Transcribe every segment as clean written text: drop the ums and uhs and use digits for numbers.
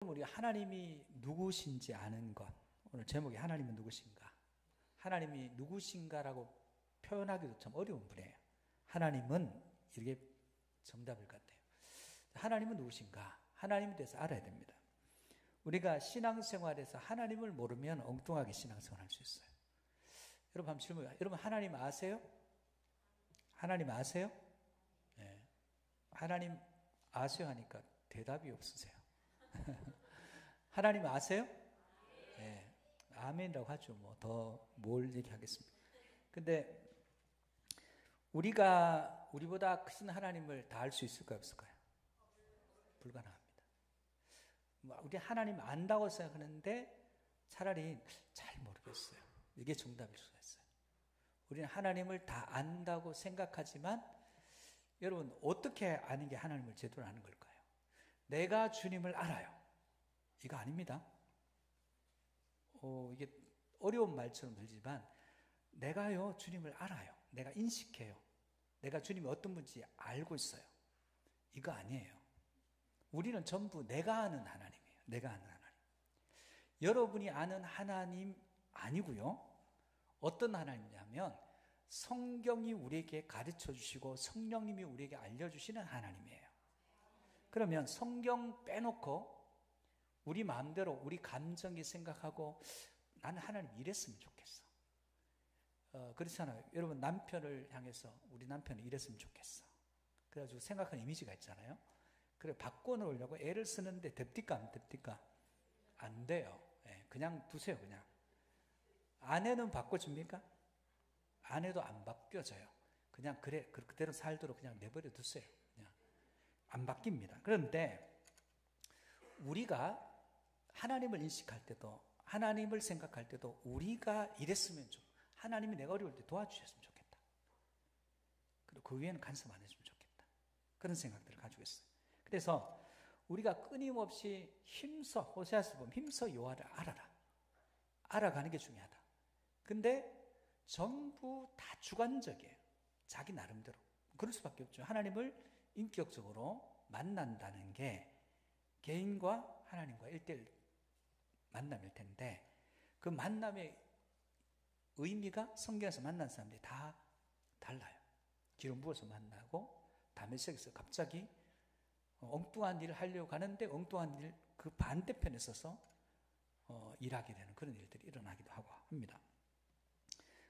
우리 하나님이 누구신지 아는 것. 오늘 제목이 하나님은 누구신가? 하나님이 누구신가라고 표현하기도 참 어려운 분이에요. 하나님은 이렇게 정답일 것 같아요. 하나님은 누구신가? 하나님에 대해서 알아야 됩니다. 우리가 신앙생활에서 하나님을 모르면 엉뚱하게 신앙생활 할 수 있어요. 여러분 한번 질문해요. 여러분 하나님 아세요? 하나님 아세요? 네. 하나님 아세요 하니까 대답이 없으세요. 하나님 아세요? 네. 아멘이라고 하죠. 뭐 더 뭘 얘기하겠습니까? 근데 우리보다 크신 하나님을 다 알 수 있을까요? 없을까요? 불가능합니다. 우리 하나님 안다고 생각하는데 차라리 잘 모르겠어요. 이게 정답일 수가 있어요. 우리는 하나님을 다 안다고 생각하지만 여러분 어떻게 아는 게 하나님을 제대로 아는 걸까요? 내가 주님을 알아요. 이거 아닙니다. 이게 어려운 말처럼 들지만 내가요 주님을 알아요. 내가 인식해요. 내가 주님이 어떤 분인지 알고 있어요. 이거 아니에요. 우리는 전부 내가 아는 하나님이에요. 내가 아는 하나님. 여러분이 아는 하나님 아니고요. 어떤 하나님이냐면 성경이 우리에게 가르쳐 주시고 성령님이 우리에게 알려주시는 하나님이에요. 그러면 성경 빼놓고 우리 마음대로 우리 감정이 생각하고 나는 하나님 이랬으면 좋겠어. 그렇잖아요. 여러분 남편을 향해서 우리 남편이 이랬으면 좋겠어. 그래가지고 생각하는 이미지가 있잖아요. 그래 바꿔놓으려고 애를 쓰는데 됩니까 안 됩니까? 안 돼요. 그냥 두세요. 그냥. 아내는 바꿔줍니까? 아내도 안 바뀌어져요. 그냥 그래 그대로 살도록 그냥 내버려 두세요. 그냥 안 바뀝니다. 그런데 우리가 하나님을 인식할 때도 하나님을 생각할 때도 우리가 이랬으면 좀 하나님이 내가 어려울 때 도와주셨으면 좋겠다. 그리고 그 위에는 간섭 안 했으면 좋겠다. 그런 생각들을 가지고 있어요. 그래서 우리가 끊임없이 힘써 호세아서 보면 힘써 여호와를 알아라. 알아가는 게 중요하다. 근데 전부 다 주관적이에요. 자기 나름대로. 그럴 수밖에 없죠. 하나님을 인격적으로 만난다는 게 개인과 하나님과 1:1 만남일 텐데 그 만남의 의미가 성경에서 만난 사람들이 다 달라요. 기름 부어서 만나고 다메섹에서 갑자기 엉뚱한 일을 하려고 하는데 엉뚱한 일 그 반대편에 서서 일하게 되는 그런 일들이 일어나기도 하고 합니다.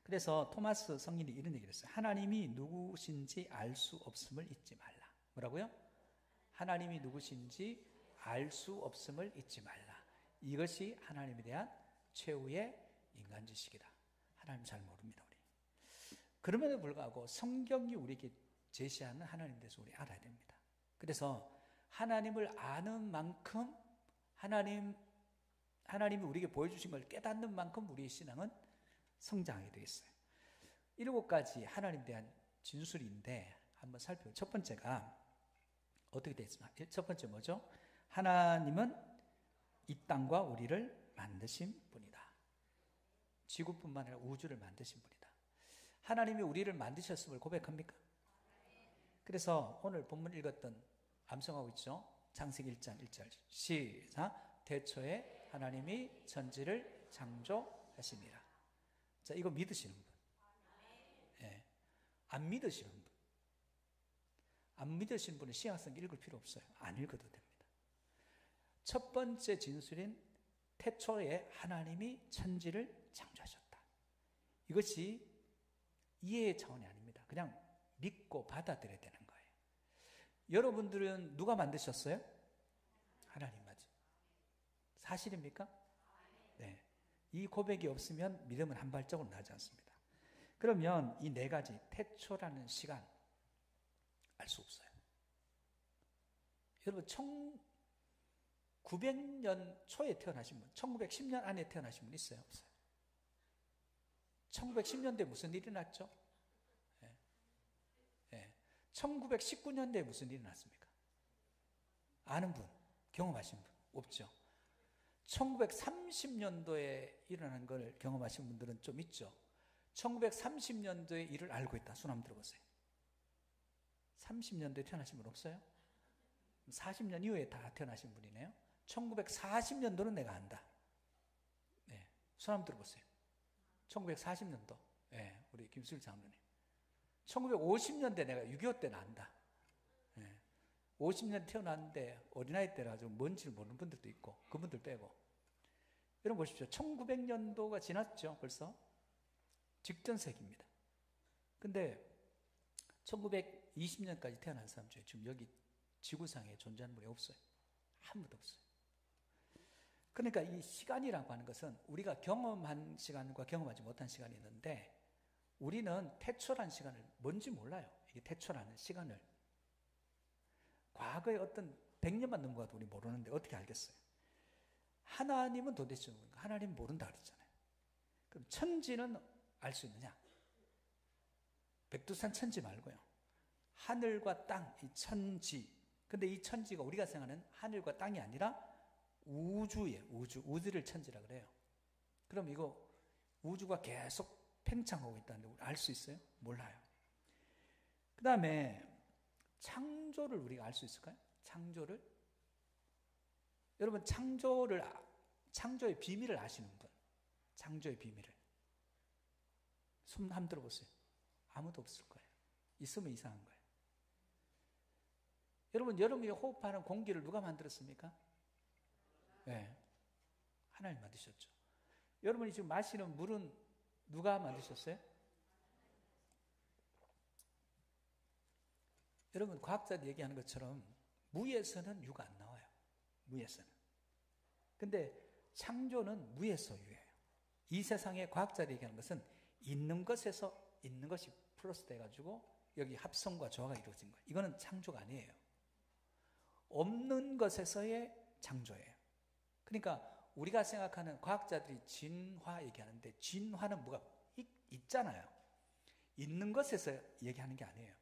그래서 토마스 성인이 이런 얘기를 했어요. 하나님이 누구신지 알 수 없음을 잊지 말라. 뭐라고요? 하나님이 누구신지 알 수 없음을 잊지 말라. 이것이 하나님에 대한 최후의 인간지식이다. 하나님 잘 모릅니다, 우리. 그럼에도 불구하고 성경이 우리에게 제시하는 하나님에 대해서 우리 알아야 됩니다. 그래서 하나님을 아는 만큼 하나님이 우리에게 보여주신 걸 깨닫는 만큼 우리의 신앙은 성장하게 되겠어요. 7가지 하나님에 대한 진술인데 한번 살펴보죠. 첫 번째가 어떻게 되어 있습니까? 첫 번째 뭐죠? 하나님은 이 땅과 우리를 만드신 분이다. 지구뿐만 아니라 우주를 만드신 분이다. 하나님이 우리를 만드셨음을 고백합니까? 그래서 오늘 본문 읽었던 암송하고 있죠? 창세기 1장 1절 시작. 태초에 하나님이 천지를 창조하시니라. 자, 이거 믿으시는 분. 예. 안 믿으시는 분. 안 믿으시는 분은 신약성 읽을 필요 없어요. 안 읽어도 됩니다. 첫 번째 진술인 태초에 하나님이 천지를 창조하셨다. 이것이 이해의 차원이 아닙니다. 그냥 믿고 받아들여야 되는 거예요. 여러분들은 누가 만드셨어요? 하나님 맞죠? 사실입니까? 네. 이 고백이 없으면 믿음은 한 발짝으로 나지 않습니다. 그러면 이 4가지 태초라는 시간 알 수 없어요. 여러분 1900년 초에 태어나신 분, 1910년 안에 태어나신 분 있어요? 없어요? 1910년대에 무슨 일이 났죠? 1919년대에 무슨 일이 났습니까? 아는 분, 경험하신 분 없죠? 1930년도에 일어난 걸 경험하신 분들은 좀 있죠? 1930년도의 일을 알고 있다. 손 한번 들어보세요. 30년도에 태어나신 분 없어요? 40년 이후에 다 태어나신 분이네요. 1940년도는 내가 안다. 네. 손 한번 들어보세요. 1940년도. 네. 우리 김수일 장로님. 1950년대 내가 6.25 때는 안다. 네. 50년 태어났는데 어린아이 때라 좀 뭔지를 모르는 분들도 있고, 그분들 빼고. 여러분 보십시오. 1900년도가 지났죠, 벌써. 직전세기입니다. 근데 1920년까지 태어난 사람 중에 지금 여기 지구상에 존재하는 분이 없어요. 아무도 없어요. 그러니까 이 시간이라고 하는 것은 우리가 경험한 시간과 경험하지 못한 시간이 있는데, 우리는 태초라는 시간을 뭔지 몰라요. 이게 태초라는 시간을. 과거에 어떤 100년만 넘어가도 우리 모르는데 어떻게 알겠어요? 하나님은 도대체 뭔가? 하나님은 모른다 그랬잖아요. 그럼 천지는 알 수 있느냐? 백두산 천지 말고요. 하늘과 땅, 이 천지. 근데 이 천지가 우리가 생각하는 하늘과 땅이 아니라 우주예요. 우주를 천지라 그래요. 그럼 이거 우주가 계속 팽창하고 있다는데 알 수 있어요? 몰라요. 그 다음에 창조를 우리가 알 수 있을까요? 창조를? 여러분 창조의 비밀을 아시는 분? 창조의 비밀을. 손 한번 들어보세요. 아무도 없을 거예요. 있으면 이상한 거예요. 여러분, 여러분이 호흡하는 공기를 누가 만들었습니까? 네. 하나님 만드셨죠. 여러분이 지금 마시는 물은 누가 만드셨어요? 여러분, 과학자들이 얘기하는 것처럼 무에서는 유가 안 나와요. 무에서는. 근데 창조는 무에서 유예요. 이 세상에 과학자들이 얘기하는 것은 있는 것에서 있는 것이 플러스 돼가지고 여기 합성과 조화가 이루어진 거예요. 이거는 창조가 아니에요. 없는 것에서의 창조예요. 그러니까 우리가 생각하는, 과학자들이 진화 얘기하는데 진화는 뭐가 있잖아요. 있는 것에서 얘기하는 게 아니에요.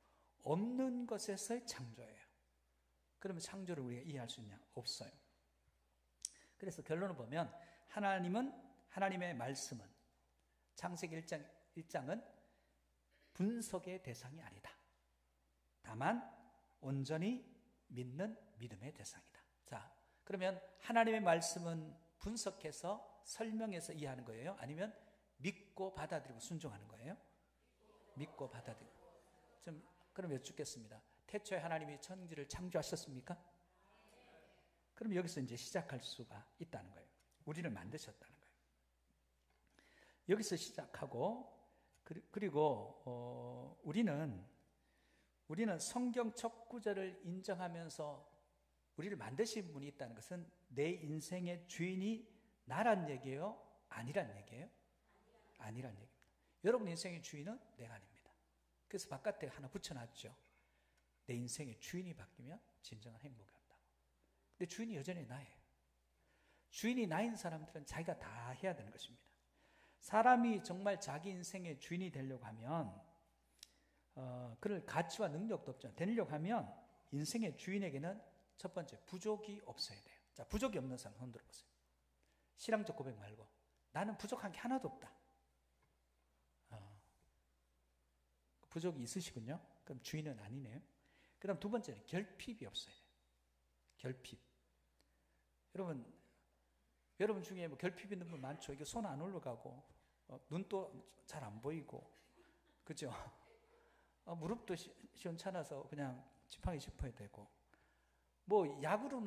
없는 것에서의 창조예요. 그러면 창조를 우리가 이해할 수 있냐? 없어요. 그래서 결론을 보면 하나님의 말씀은 창세기 1장은 분석의 대상이 아니다. 다만 온전히 믿는 믿음의 대상이다. 자, 그러면 하나님의 말씀은 분석해서 설명해서 이해하는 거예요? 아니면 믿고 받아들이고 순종하는 거예요? 믿고 받아들이고. 그럼 여쭙겠습니다. 태초에 하나님이 천지를 창조하셨습니까? 그럼 여기서 이제 시작할 수가 있다는 거예요. 우리를 만드셨다는 거예요. 여기서 시작하고, 그리고 우리는 성경 첫 구절을 인정하면서 우리를 만드신 분이 있다는 것은 내 인생의 주인이 나란 얘기예요? 아니란 얘기예요? 아니란 얘기입니다. 여러분 인생의 주인은 내가 아닙니다. 그래서 바깥에 하나 붙여놨죠. 내 인생의 주인이 바뀌면 진정한 행복이 온다고. 근데 주인이 여전히 나예요. 주인이 나인 사람들은 자기가 다 해야 되는 것입니다. 사람이 정말 자기 인생의 주인이 되려고 하면 그럴 가치와 능력도 없잖아요. 되려고 하면 인생의 주인에게는 첫 번째 부족이 없어야 돼요. 자, 부족이 없는 사람 손 들어보세요. 신앙적 고백 말고 나는 부족한 게 하나도 없다. 부족이 있으시군요. 그럼 주인은 아니네요. 그 다음 두 번째는 결핍이 없어야 돼요. 결핍. 여러분 중에 뭐 결핍 있는 분 많죠. 이게 손 안 올라가고 눈도 잘 안 보이고, 그죠? 무릎도 시원찮아서 그냥 지팡이 짚어야 되고, 뭐 약으로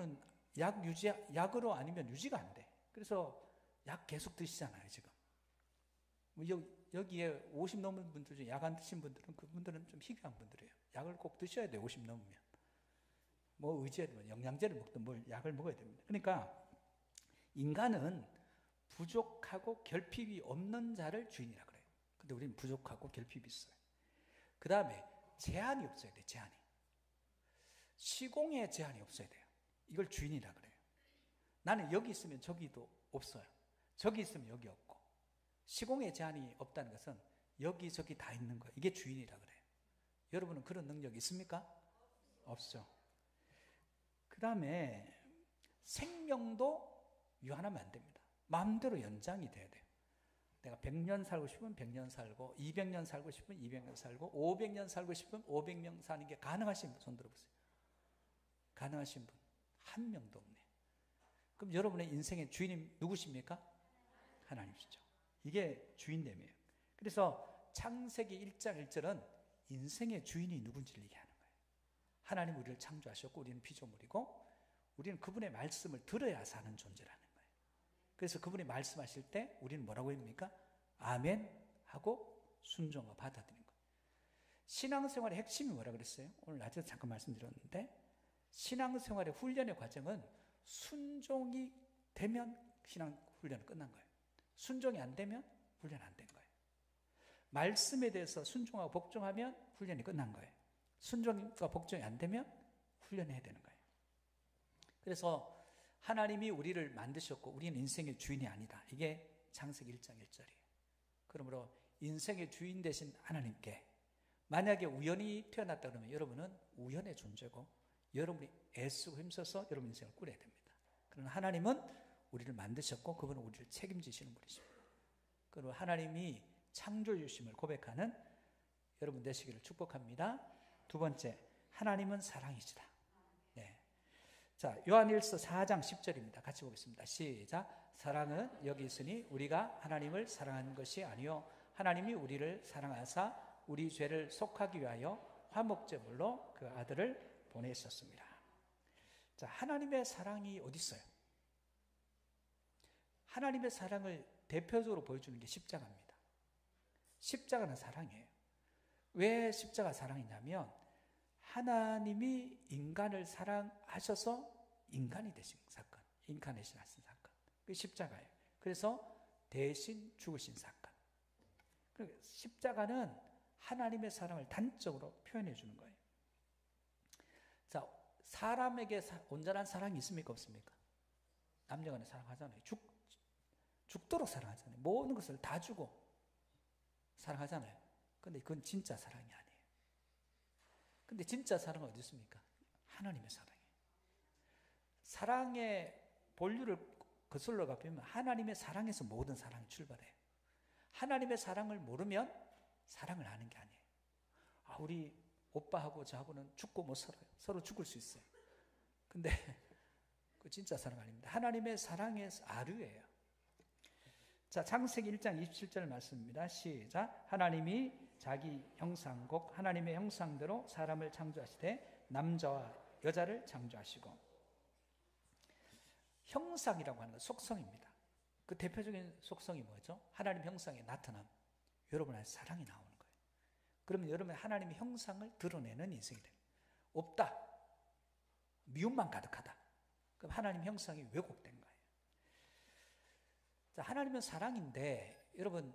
아니면 유지가 안 돼. 그래서 약 계속 드시잖아요 지금. 여기에 50 넘은 분들 중에 약 안 드신 분들은, 그분들은 좀 희귀한 분들이에요. 약을 꼭 드셔야 돼요. 50 넘으면. 뭐 의지해도 영양제를 먹든 뭘 약을 먹어야 됩니다. 그러니까 인간은 부족하고 결핍이 없는 자를 주인이라 그래요. 근데 우리는 부족하고 결핍이 있어요. 그 다음에 제한이 없어야 돼요. 제한이. 시공에 제한이 없어야 돼요. 이걸 주인이라 그래요. 나는 여기 있으면 저기도 없어요. 저기 있으면 여기 없고. 시공에 제한이 없다는 것은 여기저기 다 있는 거예요. 이게 주인이라 그래요. 여러분은 그런 능력이 있습니까? 없죠. 그 다음에 생명도 유한하면 안 됩니다. 마음대로 연장이 돼야 돼요. 내가 100년 살고 싶으면 100년 살고, 200년 살고 싶으면 200년 살고, 500년 살고 싶으면 500년 사는 게 가능하신 분 손 들어보세요. 가능하신 분 한 명도 없네. 그럼 여러분의 인생의 주인이 누구십니까? 하나님이시죠. 이게 주인됨이에요. 그래서 창세기 1장 1절은 인생의 주인이 누군지를 얘기하는 거예요. 하나님 우리를 창조하셨고 우리는 피조물이고 우리는 그분의 말씀을 들어야 사는 존재라는 거예요. 그래서 그분이 말씀하실 때 우리는 뭐라고 합니까? 아멘 하고 순종하고 받아들이는 거예요. 신앙생활의 핵심이 뭐라 그랬어요? 오늘 낮에 잠깐 말씀드렸는데 신앙생활의 훈련의 과정은 순종이 되면 신앙훈련은 끝난 거예요. 순종이 안 되면 훈련 안 된 거예요. 말씀에 대해서 순종하고 복종하면 훈련이 끝난 거예요. 순종과 복종이 안 되면 훈련해야 되는 거예요. 그래서 하나님이 우리를 만드셨고 우리는 인생의 주인이 아니다. 이게 창세기 1장 1절이에요. 그러므로 인생의 주인 되신 하나님께 만약에 우연히 태어났다 그러면 여러분은 우연의 존재고 여러분이 애쓰고 힘써서 여러분 인생을 꾸려야 됩니다. 그러나 하나님은 우리를 만드셨고 그분은 우리를 책임지시는 분이십니다. 그리고 하나님이 창조해 주심을 고백하는 여러분 되시기를 축복합니다. 두 번째, 하나님은 사랑이시다. 네. 자, 요한일서 4장 10절입니다. 같이 보겠습니다. 시작. 사랑은 여기 있으니 우리가 하나님을 사랑하는 것이 아니요 하나님이 우리를 사랑하사 우리 죄를 속하기 위하여 화목제물로 그 아들을 보내셨습니다. 자, 하나님의 사랑이 어디 있어요? 하나님의 사랑을 대표적으로 보여주는 게 십자가입니다. 십자가는 사랑이에요. 왜 십자가 사랑이냐면 하나님이 인간을 사랑하셔서 인간이 되신 사건, 인카네이션 하신 사건, 그게 십자가예요. 그래서 대신 죽으신 사건. 십자가는 하나님의 사랑을 단적으로 표현해 주는 거예요. 자, 사람에게 온전한 사랑이 있습니까? 없습니까? 남녀간에 사랑하잖아요. 죽도록 사랑하잖아요. 모든 것을 다 주고 사랑하잖아요. 근데 그건 진짜 사랑이 아니에요. 근데 진짜 사랑은 어디 있습니까? 하나님의 사랑이에요. 사랑의 본류를 거슬러 가보면 하나님의 사랑에서 모든 사랑이 출발해요. 하나님의 사랑을 모르면 사랑을 아는 게 아니에요. 아, 우리 오빠하고 저하고는 죽고 못 살아요. 서로 죽을 수 있어요. 근데 그 진짜 사랑 아닙니다. 하나님의 사랑에서 아류예요. 자, 창세기 1장 27절 말씀입니다. 시작. 하나님이 자기 형상곡 하나님의 형상대로 사람을 창조하시되 남자와 여자를 창조하시고. 형상이라고 하는 건 속성입니다. 그 대표적인 속성이 뭐죠? 하나님 형상의 나타남. 여러분 안에 사랑이 나오는 거예요. 그러면 여러분의 하나님의 형상을 드러내는 인생이 됩니다. 없다. 미움만 가득하다. 그럼 하나님 형상이 왜곡된 거예요. 자, 하나님은 사랑인데 여러분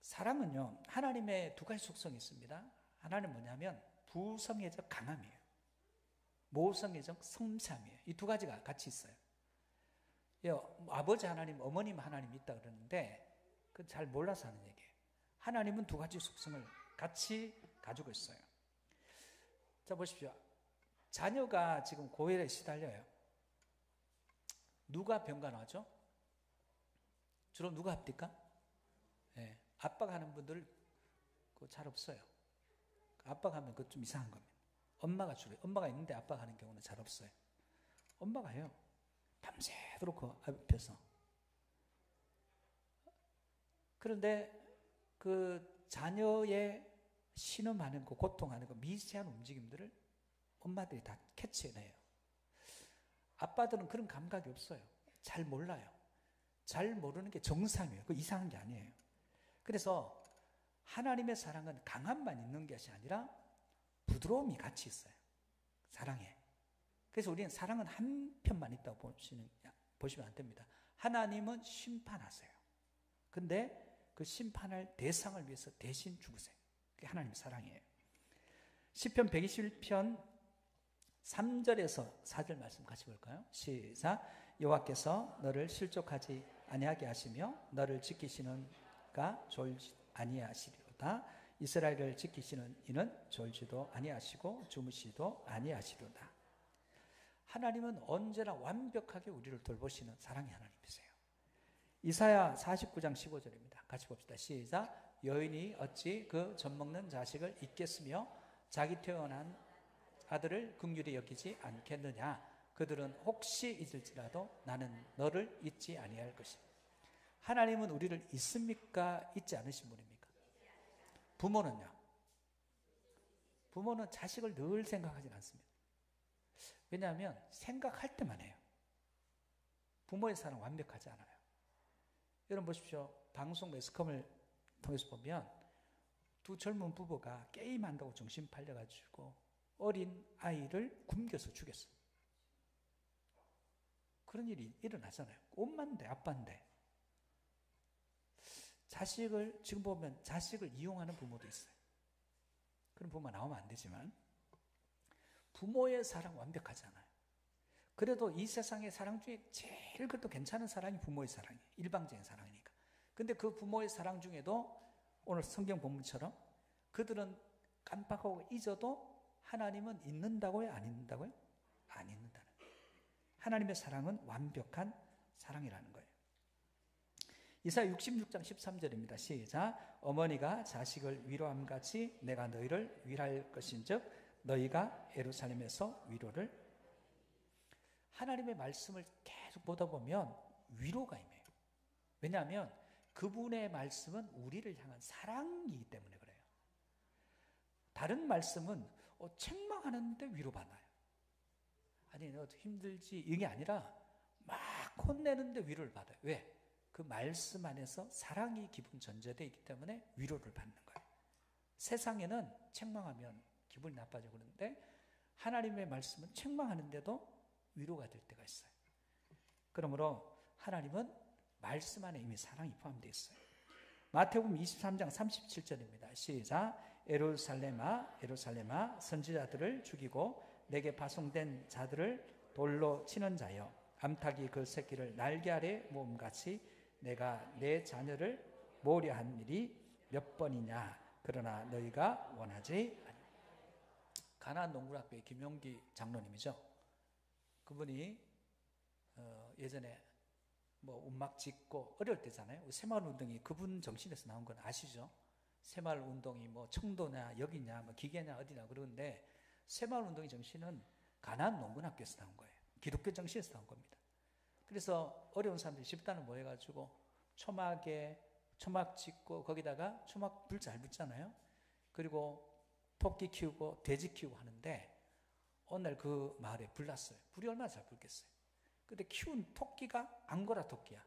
사랑은요 하나님의 두 가지 속성이 있습니다. 하나는 뭐냐면 부성애적 강함이에요. 모성애적 섬세함이에요. 이 두 가지가 같이 있어요. 아버지 하나님, 어머님 하나님 있다 그러는데 그건 잘 몰라서 하는 얘기예요. 하나님은 두 가지 속성을 같이 가지고 있어요. 자, 보십시오. 자녀가 지금 고열에 시달려요. 누가 병간호하죠? 주로 누가 합니까? 네, 아빠가 하는 분들 그거 잘 없어요. 아빠가 하면 그거 좀 이상한 겁니다. 엄마가 주로, 엄마가 있는데 아빠가 하는 경우는 잘 없어요. 엄마가 해요. 밤새도록 그 앞에서. 그런데 그 자녀의 신음하는 그 고통하는 그 미세한 움직임들을 엄마들이 다 캐치해내요. 아빠들은 그런 감각이 없어요. 잘 몰라요. 잘 모르는 게 정상이에요. 그 이상한 게 아니에요. 그래서 하나님의 사랑은 강함만 있는 것이 아니라 부드러움이 같이 있어요. 사랑에. 그래서 우리는 사랑은 한 편만 있다고 보시면 안 됩니다. 하나님은 심판하세요. 근데 그 심판할 대상을 위해서 대신 죽으세요. 그게 하나님의 사랑이에요. 시편 121편 3절에서 4절 말씀 같이 볼까요? 시작. 여호와께서 너를 실족하지 아니하게 하시며 너를 지키시는가 졸지 아니하시리로다. 이스라엘을 지키시는 이는 졸지도 아니하시고 주무시도 아니하시리로다. 하나님은 언제나 완벽하게 우리를 돌보시는 사랑의 하나님이세요. 이사야 49장 15절입니다. 같이 봅시다. 시작. 여인이 어찌 그 젖먹는 자식을 잊겠으며 자기 태어난 아들을 긍휼히 여기지 않겠느냐. 그들은 혹시 잊을지라도 나는 너를 잊지 아니할 것이다. 하나님은 우리를 잊습니까? 잊지 않으신 분입니까? 부모는요? 부모는 자식을 늘 생각하진 않습니다. 왜냐하면 생각할 때만 해요. 부모의 사랑 완벽하지 않아요. 여러분 보십시오. 방송 매스컴을 통해서 보면 두 젊은 부부가 게임한다고 정신 팔려가지고 어린 아이를 굶겨서 죽였어요. 그런 일이 일어나잖아요. 엄마인데 아빠인데. 자식을 지금 보면 자식을 이용하는 부모도 있어요. 그런 부모가 나오면 안 되지만 부모의 사랑 완벽하지 않아요. 그래도 이 세상의 사랑 중에 제일 그래도 괜찮은 사랑이 부모의 사랑이에요. 일방적인 사랑이니까. 근데 그 부모의 사랑 중에도 오늘 성경 본문처럼 그들은 깜빡하고 잊어도 하나님은 잊는다고요? 안 잊는다고요? 안 잊는다는 거예요. 하나님의 사랑은 완벽한 사랑이라는 거예요. 이사야 66장 13절입니다. 시작. 어머니가 자식을 위로함같이 내가 너희를 위로할 것인즉 너희가 예루살렘에서 위로를. 하나님의 말씀을 계속 보다 보면 위로가 임해요. 왜냐하면 그분의 말씀은 우리를 향한 사랑이기 때문에 그래요. 다른 말씀은 책망하는데 위로받아요. 아니 너 힘들지 이게 아니라 막 혼내는데 위로를 받아요. 왜? 그 말씀 안에서 사랑이 기본 전제되어 있기 때문에 위로를 받는 거예요. 세상에는 책망하면 기분이 나빠져 그러는데 하나님의 말씀은 책망하는데도 위로가 될 때가 있어요. 그러므로 하나님은 말씀 안에 이미 사랑이 포함되어 있어요. 마태복음 23장 37절입니다. 시작. 예루살렘아 예루살렘아 선지자들을 죽이고 내게 파송된 자들을 돌로 치는 자여 암탉이 그 새끼를 날개 아래 모음같이 내가 내 자녀를 모려한 일이 몇 번이냐. 그러나 너희가 원하지 아니하라. 가나안 농구학교의 김용기 장로님이죠. 그분이 예전에 뭐 음악 짓고 어려울 때잖아요. 새마을운동이 그분 정신에서 나온 건 아시죠? 새마을운동이 뭐 청도냐 여기냐 뭐 기계냐 어디냐 그러는데 새마을운동의 정신은 가나안 농군학교에서 나온 거예요. 기독교 정신에서 나온 겁니다. 그래서 어려운 사람들이 집단을 모여가지고 초막에 초막 짓고 거기다가 초막 불 잘 붙잖아요. 그리고 토끼 키우고 돼지 키우고 하는데 어느 날 그 마을에 불 났어요. 불이 얼마나 잘 붙겠어요. 근데 키운 토끼가 앙고라 토끼야.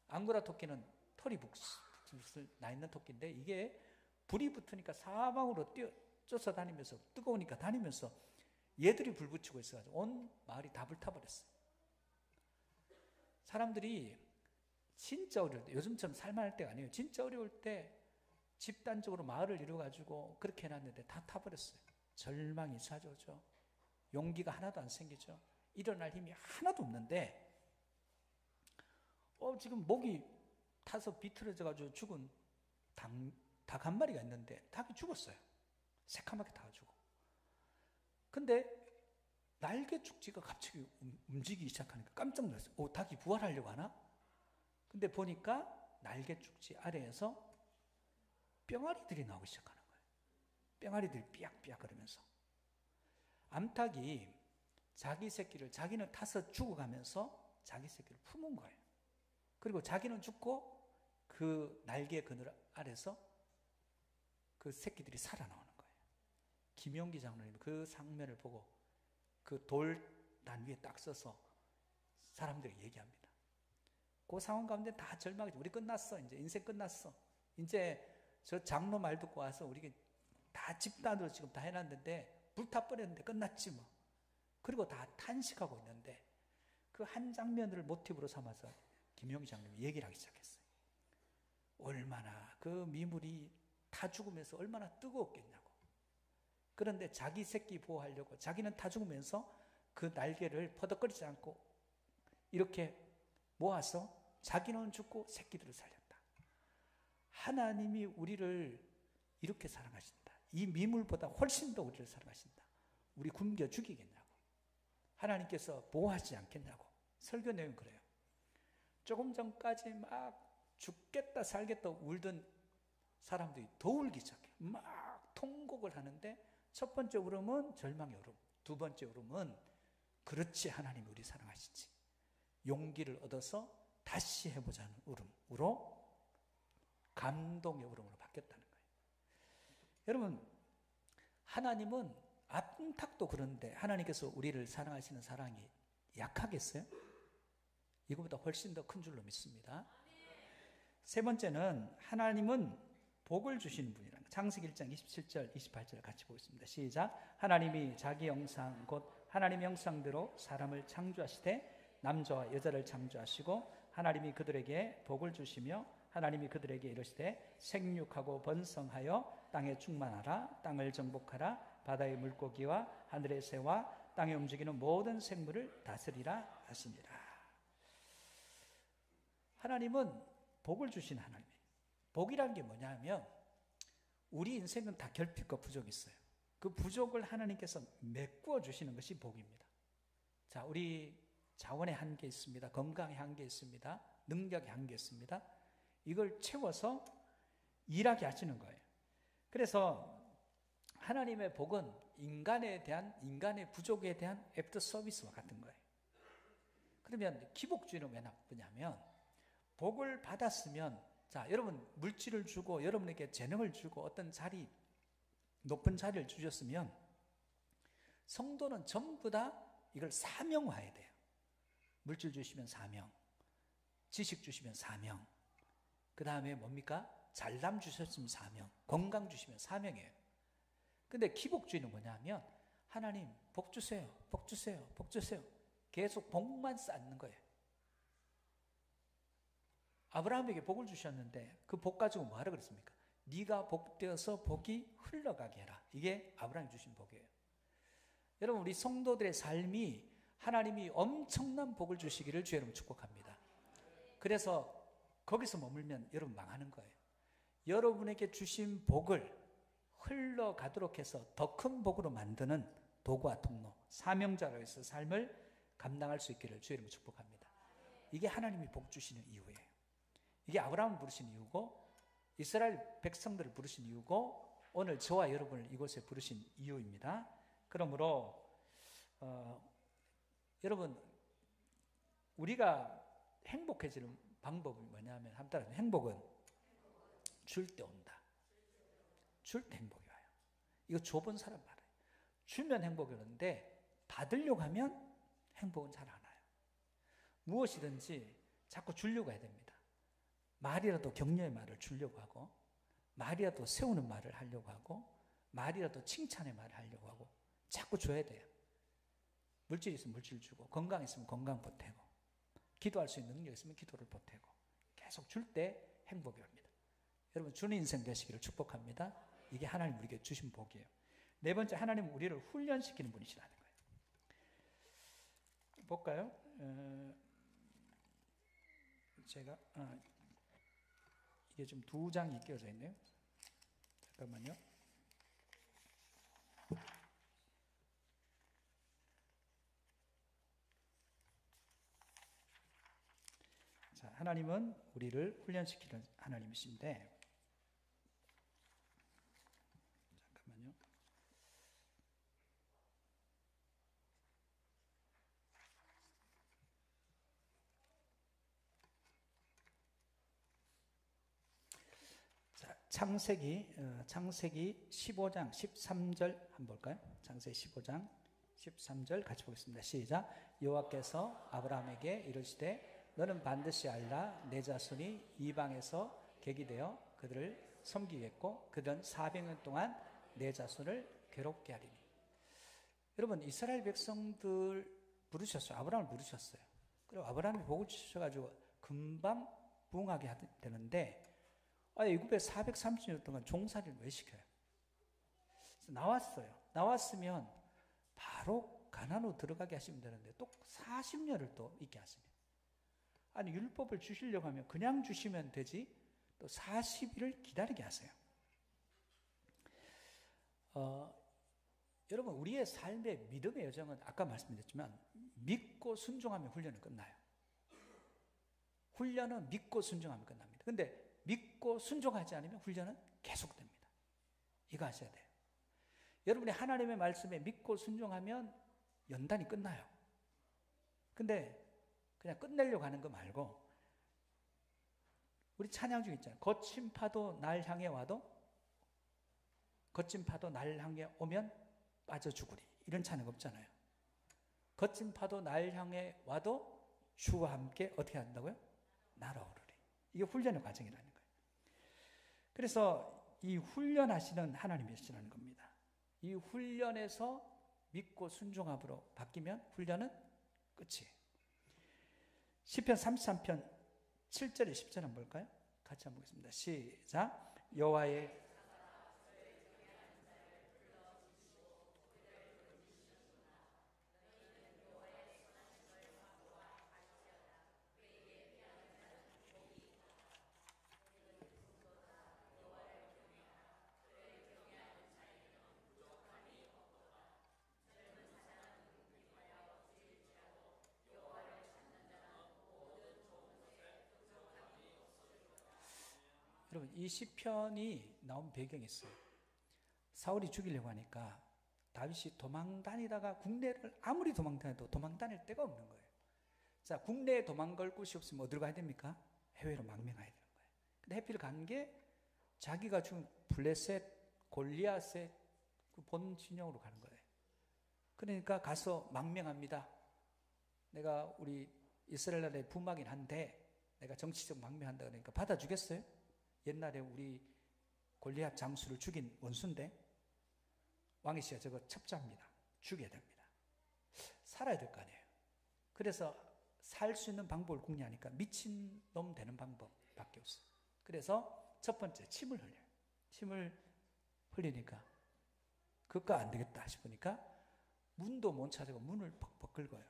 앙고라 토끼는 털이 북슬 나 있는 토끼인데 이게 불이 붙으니까 사방으로 쫓아다니면서 뜨거우니까 다니면서 얘들이 불 붙이고 있어가지고 온 마을이 다 불타버렸어요. 사람들이 진짜 어려울 때, 요즘처럼 살만할 때가 아니에요. 진짜 어려울 때 집단적으로 마을을 이루어가지고 그렇게 해놨는데 다 타버렸어요. 절망이 찾아오죠. 용기가 하나도 안 생기죠. 일어날 힘이 하나도 없는데 지금 목이 타서 비틀어져가지고 죽은 닭 한 마리가 있는데 닭이 죽었어요. 새카맣게 타가지고. 근데 날개 축지가 갑자기 움직이기 시작하니까 깜짝 놀랐어요. 닭이 부활하려고 하나? 근데 보니까 날개 축지 아래에서 뿅아리들이 나오기 시작하는 거예요. 뿅아리들이 삐약삐약 그러면서. 암탉이 자기 새끼를 자기는 타서 죽어가면서 자기 새끼를 품은 거예요. 그리고 자기는 죽고 그 날개 그늘 아래서 그 새끼들이 살아나오는 거예요. 김용기 장로님 그 장면을 보고 그 돌단 위에 딱 서서 사람들이 얘기합니다. 그 상황 가운데 다 절망이죠. 우리 끝났어. 이제 인생 끝났어. 이제 저 장로 말 듣고 와서 우리 다 집단으로 지금 다 해놨는데 불타버렸는데 끝났지 뭐. 그리고 다 탄식하고 있는데 그 한 장면을 모티브로 삼아서 김용기 장로님이 얘기를 하기 시작했어요. 얼마나 그 미물이 타 죽으면서 얼마나 뜨거웠겠냐고. 그런데 자기 새끼 보호하려고 자기는 타 죽으면서 그 날개를 퍼덕거리지 않고 이렇게 모아서 자기는 죽고 새끼들을 살렸다. 하나님이 우리를 이렇게 사랑하신다. 이 미물보다 훨씬 더 우리를 사랑하신다. 우리 굶겨 죽이겠냐고. 하나님께서 보호하지 않겠냐고. 설교 내용 그래요. 조금 전까지 막 죽겠다 살겠다 울던 사람들이 더 울기 시작해요. 막 통곡을 하는데 첫 번째 울음은 절망의 울음, 두 번째 울음은 그렇지 하나님이 우리 사랑하시지. 용기를 얻어서 다시 해보자는 울음으로 감동의 울음으로 바뀌었다는 거예요. 여러분, 하나님은 암탉도 그런데 하나님께서 우리를 사랑하시는 사랑이 약하겠어요? 이거보다 훨씬 더 큰 줄로 믿습니다. 세 번째는 하나님은 복을 주시는 분이라는 거예요. 창세기 1장 27절 28절 같이 보겠습니다. 시작. 하나님이 자기 형상 곧 하나님의 형상대로 사람을 창조하시되 남자와 여자를 창조하시고 하나님이 그들에게 복을 주시며 하나님이 그들에게 이르시되 생육하고 번성하여 땅에 충만하라. 땅을 정복하라. 바다의 물고기와 하늘의 새와 땅에 움직이는 모든 생물을 다스리라 하시니라. 하나님은 복을 주신 하나님이에요. 복이란 게 뭐냐면 우리 인생은 다 결핍과 부족이 있어요. 그 부족을 하나님께서 메꾸어 주시는 것이 복입니다. 자, 우리 자원의 한계 있습니다. 건강의 한계 있습니다. 능력의 한계 있습니다. 이걸 채워서 일하게 하시는 거예요. 그래서 하나님의 복은 인간의 부족에 대한 애프터 서비스와 같은 거예요. 그러면 기복주의는 왜 나쁘냐면 복을 받았으면, 자, 여러분 물질을 주고 여러분에게 재능을 주고 어떤 자리, 높은 자리를 주셨으면 성도는 전부 다 이걸 사명화해야 돼요. 물질 주시면 사명, 지식 주시면 사명, 그 다음에 뭡니까? 잘남 주셨으면 사명, 건강 주시면 사명이에요. 근데 기복주의는 뭐냐면 하나님 복 주세요, 복 주세요, 복 주세요. 계속 복만 쌓는 거예요. 아브라함에게 복을 주셨는데 그 복 가지고 뭐 하라 그랬습니까? 네가 복되어서 복이 흘러가게 해라. 이게 아브라함이 주신 복이에요. 여러분, 우리 성도들의 삶이 하나님이 엄청난 복을 주시기를 주의 이름으로 축복합니다. 그래서 거기서 머물면 여러분 망하는 거예요. 여러분에게 주신 복을 흘러가도록 해서 더 큰 복으로 만드는 도구와 통로, 사명자로서 삶을 감당할 수 있기를 주의 이름으로 축복합니다. 이게 하나님이 복 주시는 이유예요. 이게 아브라함을 부르신 이유고 이스라엘 백성들을 부르신 이유고 오늘 저와 여러분을 이곳에 부르신 이유입니다. 그러므로 여러분, 우리가 행복해지는 방법이 뭐냐면 한따라 행복은 줄 때 온다. 줄 때 행복이 와요. 이거 줘본 사람 알아요. 주면 행복이 오는데 받으려고 하면 행복은 잘 안 와요. 무엇이든지 자꾸 주려고 해야 됩니다. 말이라도 격려의 말을 주려고 하고, 말이라도 세우는 말을 하려고 하고, 말이라도 칭찬의 말을 하려고 하고, 자꾸 줘야 돼요. 물질 있으면 물질 주고, 건강 있으면 건강 보태고, 기도할 수 있는 능력 있으면 기도를 보태고, 계속 줄 때 행복이 옵니다. 여러분, 주는 인생 되시기를 축복합니다. 이게 하나님 우리에게 주신 복이에요. 네 번째, 하나님은 우리를 훈련시키는 분이시라는 거예요. 볼까요? 제가 이게 좀 두 장이 끼어져 있네요. 잠깐만요. 자, 하나님은 우리를 훈련시키는 하나님이신데, 잠깐만요. 자, 창세기 15장 13절 한번 볼까요? 창세기 15장 13절 같이 보겠습니다. 시작. 여호와께서 아브라함에게 이르시되 너는 반드시 알라. 내 자손이 이방에서 객이 되어 그들을 섬기겠고 그들은 400년 동안 내 자손을 괴롭게 하리니. 여러분, 이스라엘 백성들 부르셨어요. 아브라함을 부르셨어요. 그리고 아브라함이 복을 주셔가지고 금방 부흥하게 되는데, 애굽에 430년 동안 종살이를 왜 시켜요? 나왔어요. 나왔으면 바로 가나안으로 들어가게 하시면 되는데 또 40년을 또 있게 하십니다. 아니, 율법을 주시려고 하면 그냥 주시면 되지 또 40일을 기다리게 하세요. 여러분, 우리의 삶의 믿음의 여정은 아까 말씀드렸지만 믿고 순종하면 훈련은 끝나요. 훈련은 믿고 순종하면 끝납니다. 근데 믿고 순종하지 않으면 훈련은 계속됩니다. 이거 아셔야 돼요. 여러분이 하나님의 말씀에 믿고 순종하면 연단이 끝나요. 근데 그냥 끝내려고 하는 거 말고 우리 찬양 중에 있잖아요. 거친 파도 날 향해 와도 거친 파도 날 향해 오면 빠져 죽으리. 이런 찬양 없잖아요. 거친 파도 날 향해 와도 주와 함께 어떻게 한다고요? 날아오르리. 이게 훈련의 과정이라는 거예요. 그래서 이 훈련하시는 하나님이시라는 겁니다. 이 훈련에서 믿고 순종함으로 바뀌면 훈련은 끝이에요. 시편 33편 7절에 10절 한번 볼까요? 같이 한번 보겠습니다. 시작. 여호와의 여러분, 이 시편이 나온 배경이 있어요. 사울이 죽이려고 하니까 다윗이 도망다니다가 국내를 아무리 도망다녀도 도망다닐 데가 없는 거예요. 자, 국내에 도망갈 곳이 없으면 어디로 가야 됩니까? 해외로 망명해야 되는 거예요. 근데 해필 간 게 자기가 죽은 블레셋, 골리앗의 그 본 진영으로 가는 거예요. 그러니까 가서 망명합니다. 내가 우리 이스라엘 나라의 부마긴 한데 내가 정치적 망명한다 그러니까 받아주겠어요? 옛날에 우리 골리앗 장수를 죽인 원수인데 왕이 씨가 저거 첩자입니다. 죽여야 됩니다. 살아야 될 거 아니에요. 그래서 살 수 있는 방법을 궁리하니까 미친놈 되는 방법밖에 없어요. 그래서 첫 번째 침을 흘려요. 침을 흘리니까 그거 안 되겠다 싶으니까 문도 못 찾아고 문을 퍽퍽 긁어요.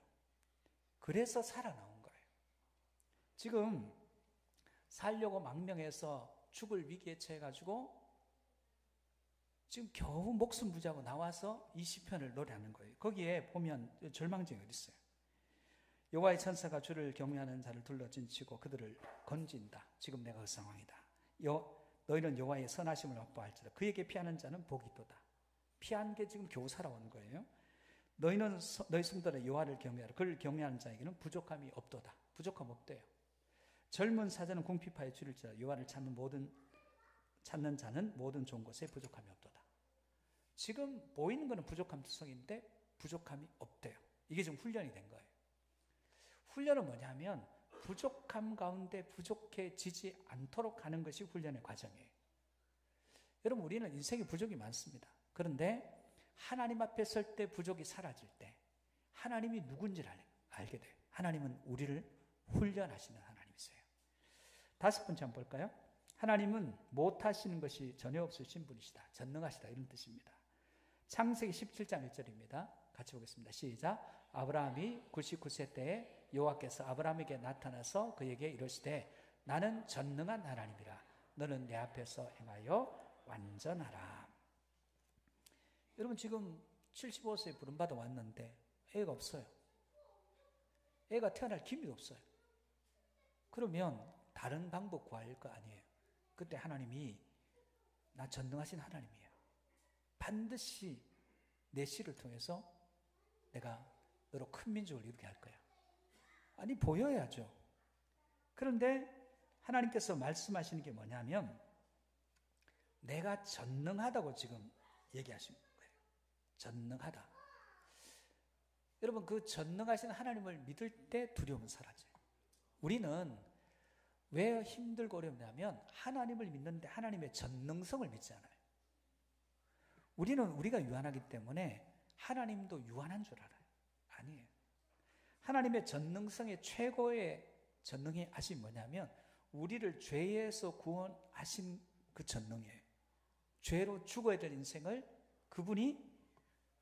그래서 살아나온 거예요. 지금 살려고 망명해서 죽을 위기에 처해가지고 지금 겨우 목숨 부지하고 나와서 이 시편을 노래하는 거예요. 거기에 보면 절망증이 어디 있어요. 여호와의 천사가 주를 경외하는 자를 둘러진치고 그들을 건진다. 지금 내가 그 상황이다. 너희는 여호와의 선하심을 확보할지라. 그에게 피하는 자는 복이 있도다. 피한 게 지금 겨우 살아온 거예요. 너희 성도는 여호와를 경외하라. 그를 경외하는 자에게는 부족함이 없도다. 부족함 없대요. 젊은 사자는 궁핍하여 줄일지라. 여호와를 찾는 자는 모든 좋은 것에 부족함이 없도다. 지금 보이는 것은 부족함 투성인데 부족함이 없대요. 이게 지금 훈련이 된 거예요. 훈련은 뭐냐면 부족함 가운데 부족해지지 않도록 하는 것이 훈련의 과정이에요. 여러분, 우리는 인생에 부족이 많습니다. 그런데 하나님 앞에 설 때 부족이 사라질 때 하나님이 누군지를 알게 돼요. 하나님은 우리를 훈련하시는 하나님이세요. 다섯 번째 한번 볼까요? 하나님은 못하시는 것이 전혀 없으신 분이시다. 전능하시다, 이런 뜻입니다. 창세기 17장 1절입니다. 같이 보겠습니다. 시작. 아브라함이 99세 때에 여호와께서 아브라함에게 나타나서 그에게 이르시되 나는 전능한 하나님이라. 너는 내 앞에서 행하여 완전하라. 여러분, 지금 75세에 부름받아 왔는데 애가 없어요. 애가 태어날 기미가 없어요. 그러면 다른 방법 구할 거 아니에요. 그때 하나님이 나 전능하신 하나님이에요. 반드시 내 씨를 통해서 내가 너로 큰 민족을 이루게 할 거야. 아니, 보여야죠. 그런데 하나님께서 말씀하시는 게 뭐냐면 내가 전능하다고 지금 얘기하시는 거예요. 전능하다. 여러분, 그 전능하신 하나님을 믿을 때 두려움은 사라져요. 우리는 왜 힘들고 어렵냐면 하나님을 믿는데 하나님의 전능성을 믿지 않아요. 우리는 우리가 유한하기 때문에 하나님도 유한한 줄 알아요. 아니에요. 하나님의 전능성의 최고의 전능이 하신 뭐냐면 우리를 죄에서 구원하신 그 전능이에요. 죄로 죽어야 될 인생을 그분이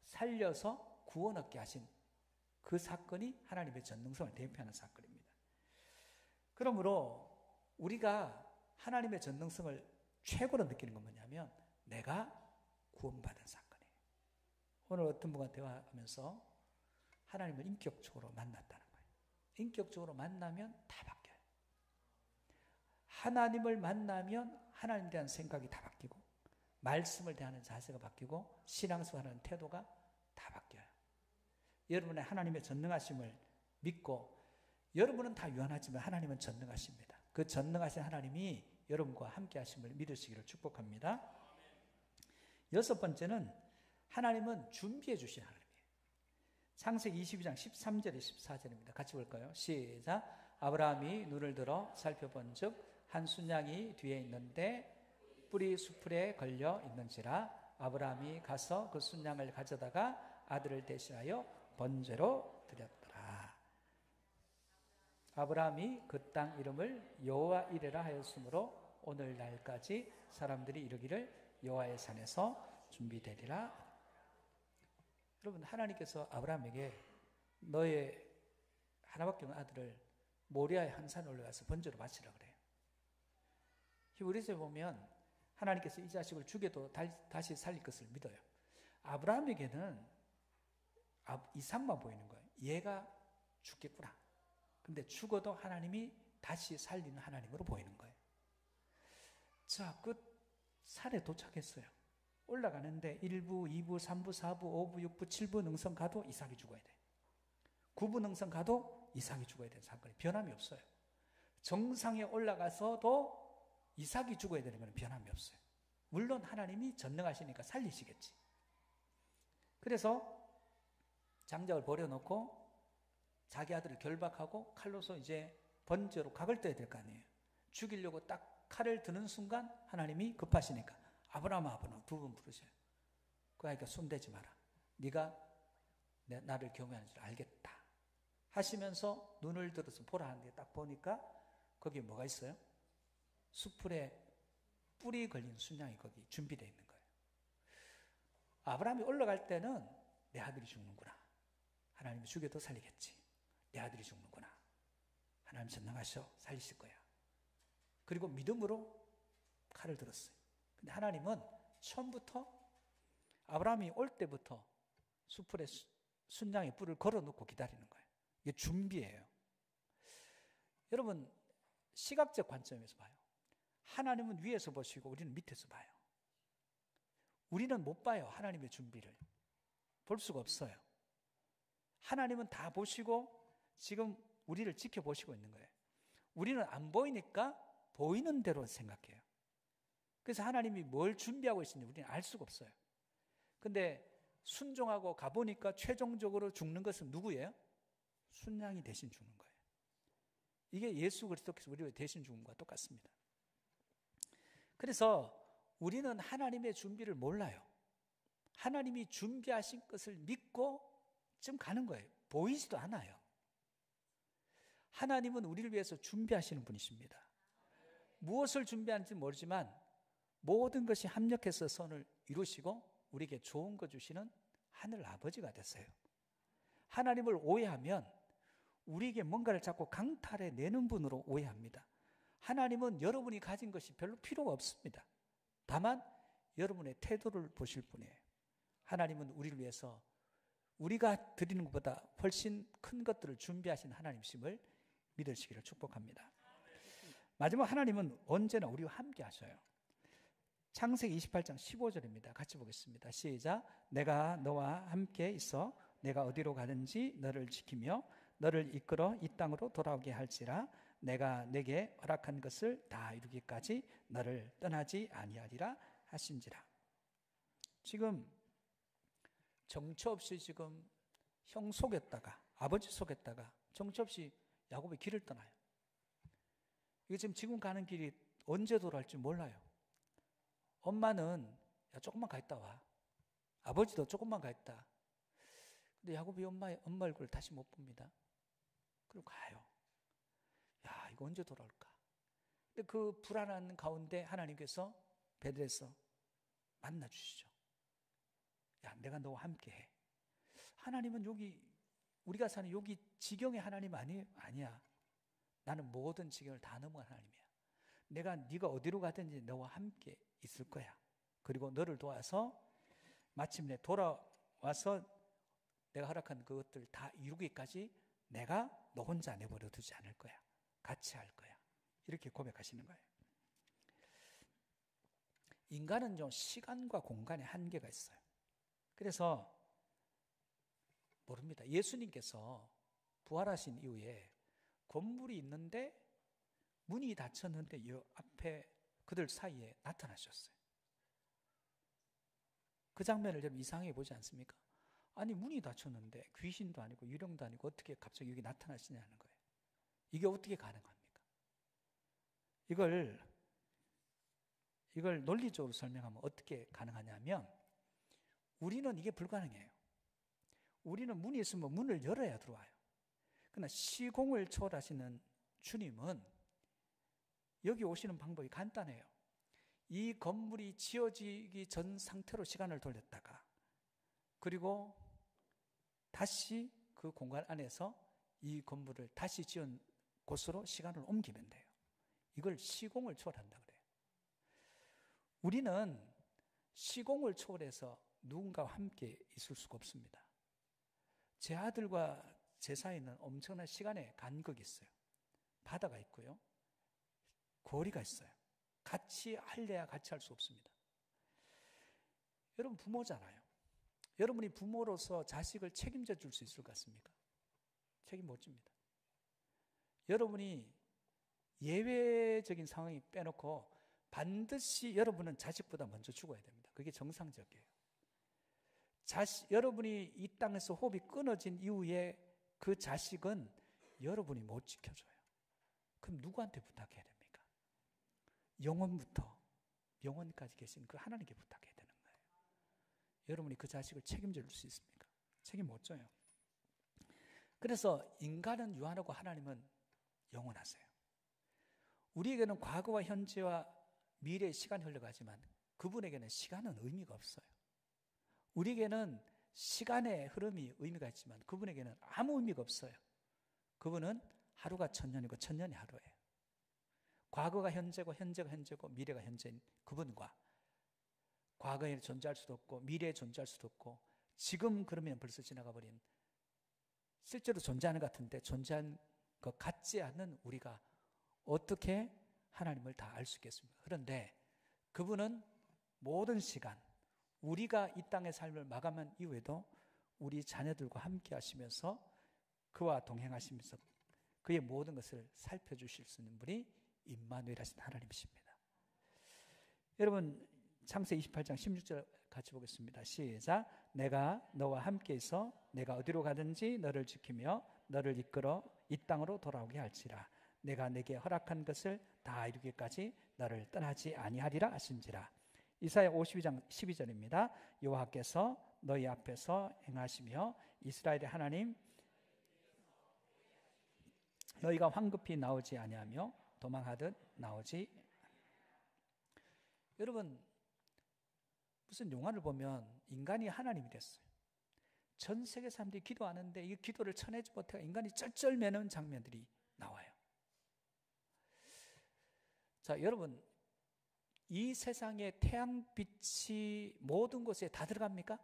살려서 구원 얻게 하신 그 사건이 하나님의 전능성을 대표하는 사건입니다. 그러므로 우리가 하나님의 전능성을 최고로 느끼는 건 뭐냐면 내가 구원받은 사건이에요. 오늘 어떤 분과 대화하면서 하나님을 인격적으로 만났다는 거예요. 인격적으로 만나면 다 바뀌어요. 하나님을 만나면 하나님에 대한 생각이 다 바뀌고 말씀을 대하는 자세가 바뀌고 신앙생활하는 태도가 다 바뀌어요. 여러분의 하나님의 전능하심을 믿고, 여러분은 다 유한하지만 하나님은 전능하십니다. 그 전능하신 하나님이 여러분과 함께 하심을 믿으시기를 축복합니다. 여섯 번째는 하나님은 준비해 주신 하나님이에요. 창세기 22장 13절에 14절입니다. 같이 볼까요? 시작. 아브라함이 눈을 들어 살펴본 즉 한 순양이 뒤에 있는데 뿔이 수풀에 걸려 있는지라 아브라함이 가서 그 순양을 가져다가 아들을 대신하여 번제로 드렸더라. 아브라함이 그 땅 이름을 여호와 이레라 하였으므로 오늘날까지 사람들이 이르기를 여호와의 산에서 준비되리라. 여러분, 하나님께서 아브라함에게 너의 하나밖에 없는 아들을 모리아의 한 산에 올라가서 번제로 바치라 그래요. 히브리서에 보면 하나님께서 이 자식을 죽여도 다시 살릴 것을 믿어요. 아브라함에게는 이상만 보이는 거예요. 얘가 죽겠구나. 근데 죽어도 하나님이 다시 살리는 하나님으로 보이는 거예요. 자, 그 산에 도착했어요. 올라가는데 1부, 2부, 3부, 4부, 5부, 6부, 7부 능선 가도 이삭이 죽어야 돼. 9부 능선 가도 이삭이 죽어야 되는 사건이 변함이 없어요. 정상에 올라가서도 이삭이 죽어야 되는 건 변함이 없어요. 물론 하나님이 전능하시니까 살리시겠지. 그래서 장작을 버려놓고 자기 아들을 결박하고 칼로서 이제 번제로 각을 떼야 될 거 아니에요. 죽이려고 딱 칼을 드는 순간 하나님이 급하시니까 아브라함 두 번 부르셔요. 그러니까 손대지 마라. 네가 나를 경외하는 줄 알겠다 하시면서 눈을 들어서 보라 하는데 딱 보니까 거기에 뭐가 있어요? 수풀에 뿔이 걸린 순양이 거기 준비되어 있는 거예요. 아브라함이 올라갈 때는 내 아들이 죽는구나. 하나님이 죽여도 살리겠지. 내 아들이 죽는구나. 하나님 전능하셔 살리실 거야. 그리고 믿음으로 칼을 들었어요. 근데 하나님은 처음부터 아브라함이 올 때부터 수풀에 순양의 뿔을 걸어놓고 기다리는 거예요. 이게 준비예요. 여러분, 시각적 관점에서 봐요. 하나님은 위에서 보시고 우리는 밑에서 봐요. 우리는 못 봐요. 하나님의 준비를 볼 수가 없어요. 하나님은 다 보시고 지금 우리를 지켜보시고 있는 거예요. 우리는 안 보이니까 보이는 대로 생각해요. 그래서 하나님이 뭘 준비하고 있는지 우리는 알 수가 없어요. 근데 순종하고 가보니까 최종적으로 죽는 것은 누구예요? 순양이 대신 죽는 거예요. 이게 예수 그리스도께서 우리를 대신 죽은 것과 똑같습니다. 그래서 우리는 하나님의 준비를 몰라요. 하나님이 준비하신 것을 믿고 지금 가는 거예요. 보이지도 않아요. 하나님은 우리를 위해서 준비하시는 분이십니다. 무엇을 준비하는지 모르지만 모든 것이 합력해서 선을 이루시고 우리에게 좋은 거 주시는 하늘 아버지가 됐어요. 하나님을 오해하면 우리에게 뭔가를 자꾸 강탈해 내는 분으로 오해합니다. 하나님은 여러분이 가진 것이 별로 필요가 없습니다. 다만 여러분의 태도를 보실 뿐이에요. 하나님은 우리를 위해서 우리가 드리는 것보다 훨씬 큰 것들을 준비하신 하나님이심을 믿으시기를 축복합니다. 마지막, 하나님은 언제나 우리와 함께 하셔요. 창세기 28장 15절입니다. 같이 보겠습니다. 시작. 내가 너와 함께 있어 내가 어디로 가든지 너를 지키며 너를 이끌어 이 땅으로 돌아오게 할지라. 내가 내게 허락한 것을 다 이루기까지 너를 떠나지 아니하리라 하신지라. 지금 정처 없이 지금 형 속였다가 아버지 속였다가 정처 없이 야곱이 길을 떠나요. 이게 지금 가는 길이 언제 돌아올지 몰라요. 엄마는 야, 조금만 가 있다 와. 아버지도 조금만 가 있다. 근데 야곱이 엄마 얼굴을 다시 못 봅니다. 그리고 가요. 야, 이거 언제 돌아올까? 근데 그 불안한 가운데 하나님께서 베들에서 만나 주시죠. 야, 내가 너와 함께 해. 하나님은 여기 우리가 사는 여기 지경의 하나님 아니에요? 아니야. 나는 모든 지경을 다 넘어간 하나님이야. 내가 네가 어디로 가든지 너와 함께 있을 거야. 그리고 너를 도와서 마침내 돌아와서 내가 허락한 그것들 다 이루기까지 내가 너 혼자 내버려 두지 않을 거야. 같이 할 거야. 이렇게 고백하시는 거예요. 인간은 좀 시간과 공간의 한계가 있어요. 그래서 모릅니다. 예수님께서 부활하신 이후에 건물이 있는데 문이 닫혔는데 이 앞에 그들 사이에 나타나셨어요. 그 장면을 좀 이상하게 보지 않습니까? 아니, 문이 닫혔는데 귀신도 아니고 유령도 아니고 어떻게 갑자기 여기 나타나시냐는 거예요. 이게 어떻게 가능합니까? 이걸 논리적으로 설명하면 어떻게 가능하냐면, 우리는 이게 불가능해요. 우리는 문이 있으면 문을 열어야 들어와요. 그러나 시공을 초월하시는 주님은 여기 오시는 방법이 간단해요. 이 건물이 지어지기 전 상태로 시간을 돌렸다가, 그리고 다시 그 공간 안에서 이 건물을 다시 지은 곳으로 시간을 옮기면 돼요. 이걸 시공을 초월한다 그래요. 우리는 시공을 초월해서 누군가와 함께 있을 수가 없습니다. 제 아들과 제 사이는 엄청난 시간의 간극이 있어요. 바다가 있고요, 거리가 있어요. 같이 할래야 같이 할 수 없습니다. 여러분 부모잖아요. 여러분이 부모로서 자식을 책임져 줄 수 있을 것 같습니까? 책임 못 집니다. 여러분이 예외적인 상황이 빼놓고 반드시 여러분은 자식보다 먼저 죽어야 됩니다. 그게 정상적이에요. 여러분이 이 땅에서 호흡이 끊어진 이후에 그 자식은 여러분이 못 지켜줘요. 그럼 누구한테 부탁해야 됩니까? 영원부터 영원까지 계신 그 하나님께 부탁해야 되는 거예요. 여러분이 그 자식을 책임져 줄 수 있습니까? 책임 못 져요. 그래서 인간은 유한하고 하나님은 영원하세요. 우리에게는 과거와 현재와 미래의 시간이 흘러가지만 그분에게는 시간은 의미가 없어요. 우리에게는 시간의 흐름이 의미가 있지만 그분에게는 아무 의미가 없어요. 그분은 하루가 천년이고 천년이 하루예요. 과거가 현재고 현재가 현재고 미래가 현재인 그분과 과거에 존재할 수도 없고 미래에 존재할 수도 없고 지금 그러면 벌써 지나가 버린, 실제로 존재하는 것 같은데 존재한 것 같지 않는 우리가 어떻게 하나님을 다 알 수 있겠습니까? 그런데 그분은 모든 시간, 우리가 이 땅의 삶을 마감한 이후에도 우리 자녀들과 함께 하시면서 그와 동행하시면서 그의 모든 것을 살펴주실 수 있는 분이 임마누엘 하신 하나님이십니다. 여러분 창세기 28장 16절 같이 보겠습니다. 시작. 내가 너와 함께 있어 내가 어디로 가든지 너를 지키며 너를 이끌어 이 땅으로 돌아오게 할지라. 내가 내게 허락한 것을 다 이루기까지 너를 떠나지 아니하리라 하신지라. 이사야 52장 12절입니다. 여호와께서 너희 앞에서 행하시며 이스라엘의 하나님 너희가 황급히 나오지 아니하며 도망하듯 나오지. 여러분 무슨 영화를 보면 인간이 하나님이 됐어요. 전 세계 사람들이 기도하는데 이 기도를 쳐내지 못해 인간이 쩔쩔매는 장면들이 나와요. 자, 여러분 이 세상에 태양빛이 모든 곳에 다 들어갑니까?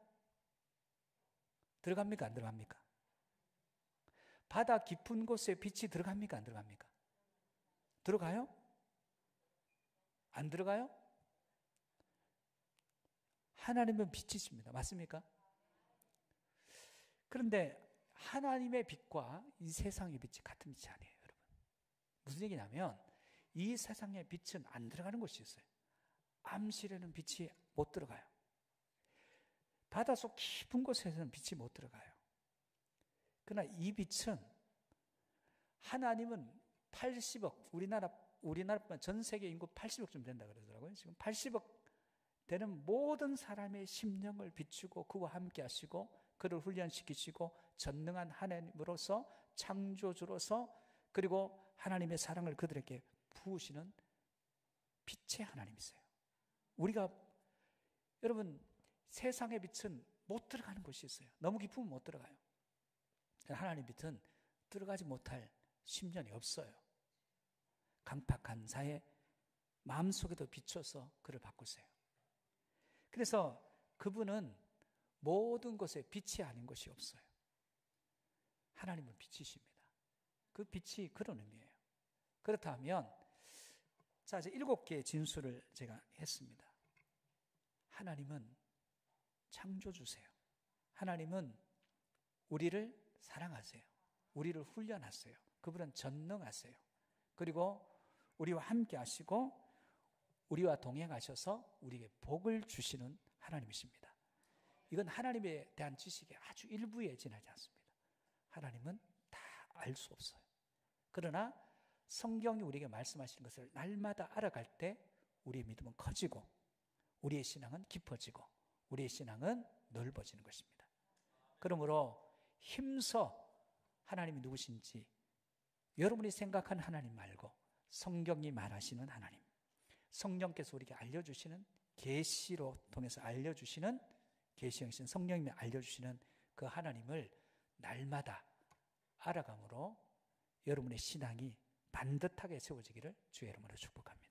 들어갑니까? 안 들어갑니까? 바다 깊은 곳에 빛이 들어갑니까? 안 들어갑니까? 들어가요? 안 들어가요? 하나님은 빛이십니다. 맞습니까? 그런데 하나님의 빛과 이 세상의 빛이 같은 빛이 아니에요, 여러분. 무슨 얘기냐면 이 세상의 빛은 안 들어가는 곳이 있어요. 암실에는 빛이 못 들어가요. 바닷속 깊은 곳에서는 빛이 못 들어가요. 그러나 이 빛은 하나님은 80억, 우리나라뿐만 전 세계 인구 80억쯤 된다 그러더라고요. 지금 80억 되는 모든 사람의 심령을 비추고 그와 함께 하시고 그를 훈련시키시고 전능한 하나님으로서 창조주로서 그리고 하나님의 사랑을 그들에게 부으시는 빛의 하나님이세요. 우리가 여러분 세상의 빛은 못 들어가는 곳이 있어요. 너무 깊으면 못 들어가요. 하나님의 빛은 들어가지 못할 심년이 없어요. 강팍한 자의 마음속에도 비춰서 그를 바꾸세요. 그래서 그분은 모든 것에 빛이 아닌 것이 없어요. 하나님은 빛이십니다. 그 빛이 그런 의미예요. 그렇다면 자, 이제 7개의 진술을 제가 했습니다. 하나님은 창조주세요. 하나님은 우리를 사랑하세요. 우리를 훈련하세요. 그분은 전능하세요. 그리고 우리와 함께 하시고 우리와 동행하셔서 우리에게 복을 주시는 하나님이십니다. 이건 하나님에 대한 지식의 아주 일부에 지나지 않습니다. 하나님은 다 알 수 없어요. 그러나 성경이 우리에게 말씀하시는 것을 날마다 알아갈 때 우리의 믿음은 커지고 우리의 신앙은 깊어지고 우리의 신앙은 넓어지는 것입니다. 그러므로 힘써 하나님이 누구신지 여러분이 생각하는 하나님 말고 성경이 말하시는 하나님, 성령께서 우리에게 알려주시는 계시로 통해서 알려주시는 계시형신 성령님이 알려주시는 그 하나님을 날마다 알아감으로 여러분의 신앙이 반듯하게 세워지기를 주의 이름으로 축복합니다.